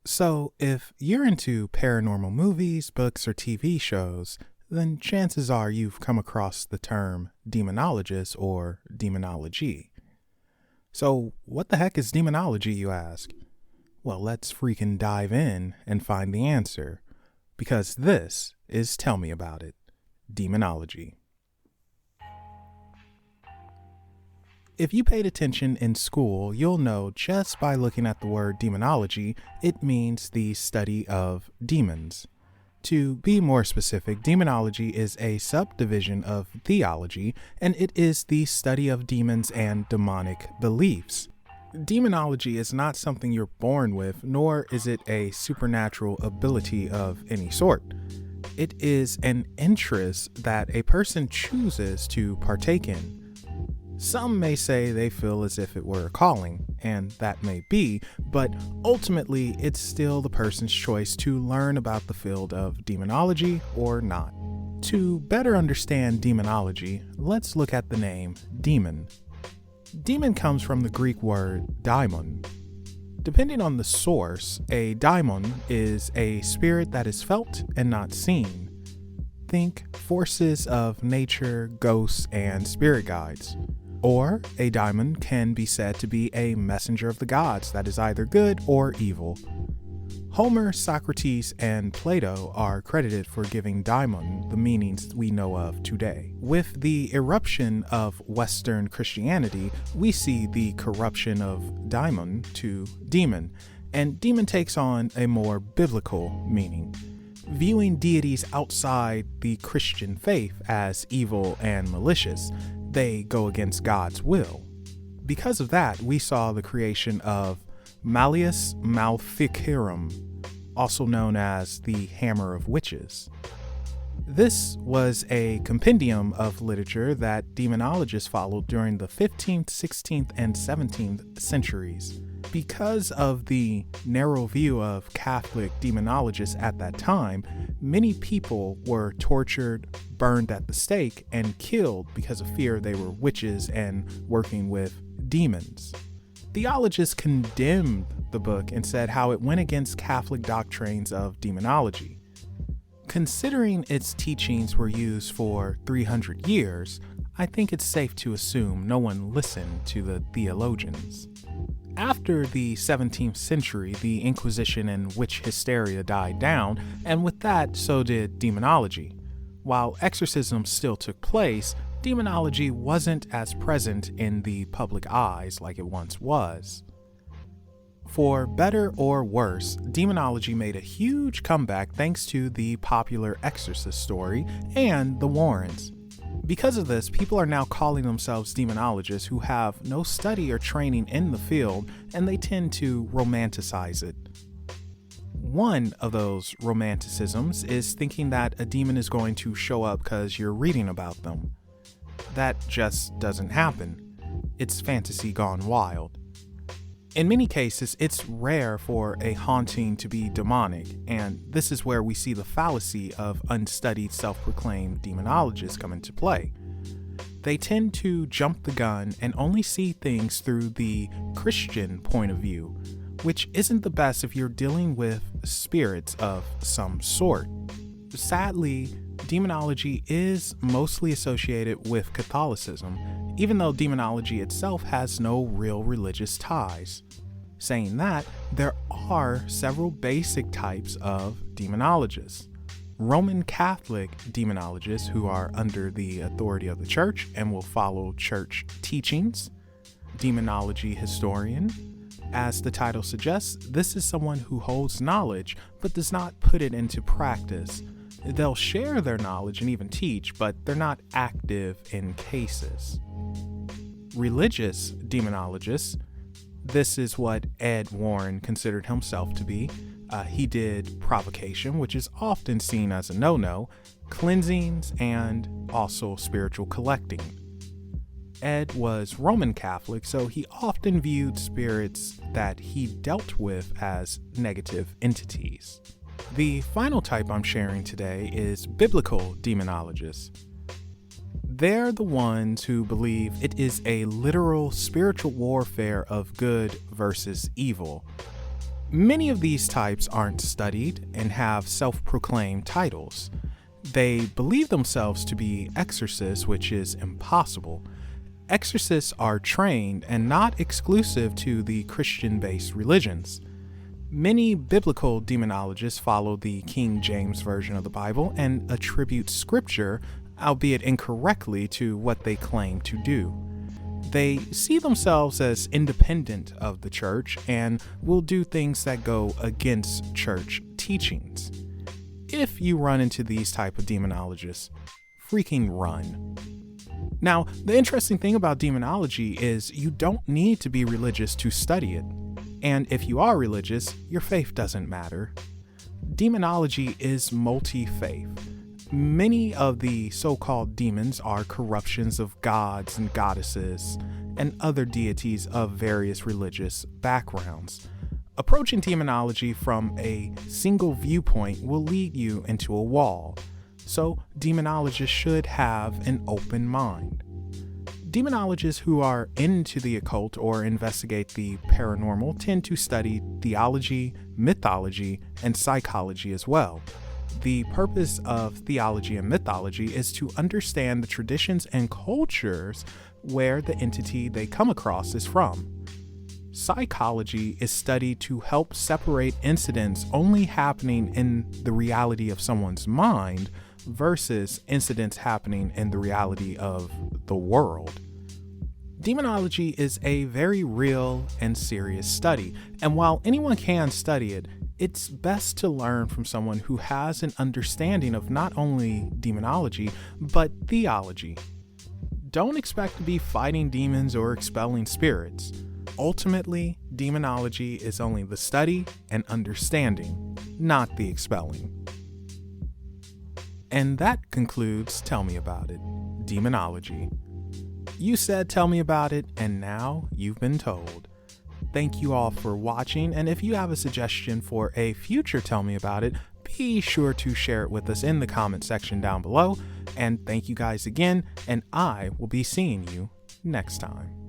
So, if you're into paranormal movies, books, or TV shows, then chances are you've come across the term demonologist or demonology. So, what the heck is demonology, you ask? Well, let's freaking dive in and find the answer. Because this is Tell Me About It, Demonology. If you paid attention in school, you'll know just by looking at the word demonology, it means the study of demons. To be more specific, demonology is a subdivision of theology, and it is the study of demons and demonic beliefs. Demonology is not something you're born with, nor is it a supernatural ability of any sort. It is an interest that a person chooses to partake in. Some may say they feel as if it were a calling, and that may be, but ultimately it's still the person's choice to learn about the field of demonology or not. To better understand demonology, let's look at the name demon. Demon comes from the Greek word daimon. Depending on the source, a daimon is a spirit that is felt and not seen. Think forces of nature, ghosts, and spirit guides. Or a daimon can be said to be a messenger of the gods that is either good or evil. Homer, Socrates, and Plato are credited for giving daimon the meanings we know of today. With the eruption of Western Christianity, we see the corruption of daimon to demon, and demon takes on a more biblical meaning, viewing deities outside the Christian faith as evil and malicious. They go against God's will. Because of that, we saw the creation of Malleus Maleficarum, also known as the Hammer of Witches. This was a compendium of literature that demonologists followed during the 15th, 16th, and 17th centuries. Because of the narrow view of Catholic demonologists at that time, many people were tortured, burned at the stake, and killed because of fear they were witches and working with demons. Theologists condemned the book and said how it went against Catholic doctrines of demonology. Considering its teachings were used for 300 years, I think it's safe to assume no one listened to the theologians. After the 17th century, the Inquisition and witch hysteria died down, and with that, so did demonology. While exorcisms still took place, demonology wasn't as present in the public eyes like it once was. For better or worse, demonology made a huge comeback thanks to the popular Exorcist story and the Warrens. Because of this, people are now calling themselves demonologists who have no study or training in the field, and they tend to romanticize it. One of those romanticisms is thinking that a demon is going to show up because you're reading about them. That just doesn't happen. It's fantasy gone wild. In many cases, it's rare for a haunting to be demonic, and this is where we see the fallacy of unstudied self-proclaimed demonologists come into play. They tend to jump the gun and only see things through the Christian point of view, which isn't the best if you're dealing with spirits of some sort. Sadly, demonology is mostly associated with Catholicism, even though demonology itself has no real religious ties. Saying that, there are several basic types of demonologists. Roman Catholic demonologists who are under the authority of the church and will follow church teachings. Demonology historian. As the title suggests, this is someone who holds knowledge but does not put it into practice. They'll share their knowledge and even teach, but they're not active in cases. Religious demonologists. This is what Ed Warren considered himself to be. He did provocation, which is often seen as a no-no, cleansings, and also spiritual collecting. Ed was Roman Catholic, so he often viewed spirits that he dealt with as negative entities. The final type I'm sharing today is biblical demonologists. They're the ones who believe it is a literal spiritual warfare of good versus evil. Many of these types aren't studied and have self-proclaimed titles. They believe themselves to be exorcists, which is impossible. Exorcists are trained and not exclusive to the Christian-based religions. Many biblical demonologists follow the King James Version of the Bible and attribute scripture, albeit incorrectly, to what they claim to do. They see themselves as independent of the church and will do things that go against church teachings. If you run into these type of demonologists, freaking run. Now, the interesting thing about demonology is you don't need to be religious to study it. And if you are religious, your faith doesn't matter. Demonology is multi-faith. Many of the so-called demons are corruptions of gods and goddesses and other deities of various religious backgrounds. Approaching demonology from a single viewpoint will lead you into a wall, so demonologists should have an open mind. Demonologists who are into the occult or investigate the paranormal tend to study theology, mythology, and psychology as well. The purpose of theology and mythology is to understand the traditions and cultures where the entity they come across is from. Psychology is studied to help separate incidents only happening in the reality of someone's mind versus incidents happening in the reality of the world. Demonology is a very real and serious study, and while anyone can study it, it's best to learn from someone who has an understanding of not only demonology, but theology. Don't expect to be fighting demons or expelling spirits. Ultimately, demonology is only the study and understanding, not the expelling. And that concludes Tell Me About It, Demonology. You said tell me about it, and now you've been told. Thank you all for watching, and if you have a suggestion for a future Tell Me About It, be sure to share it with us in the comment section down below. And thank you guys again, and I will be seeing you next time.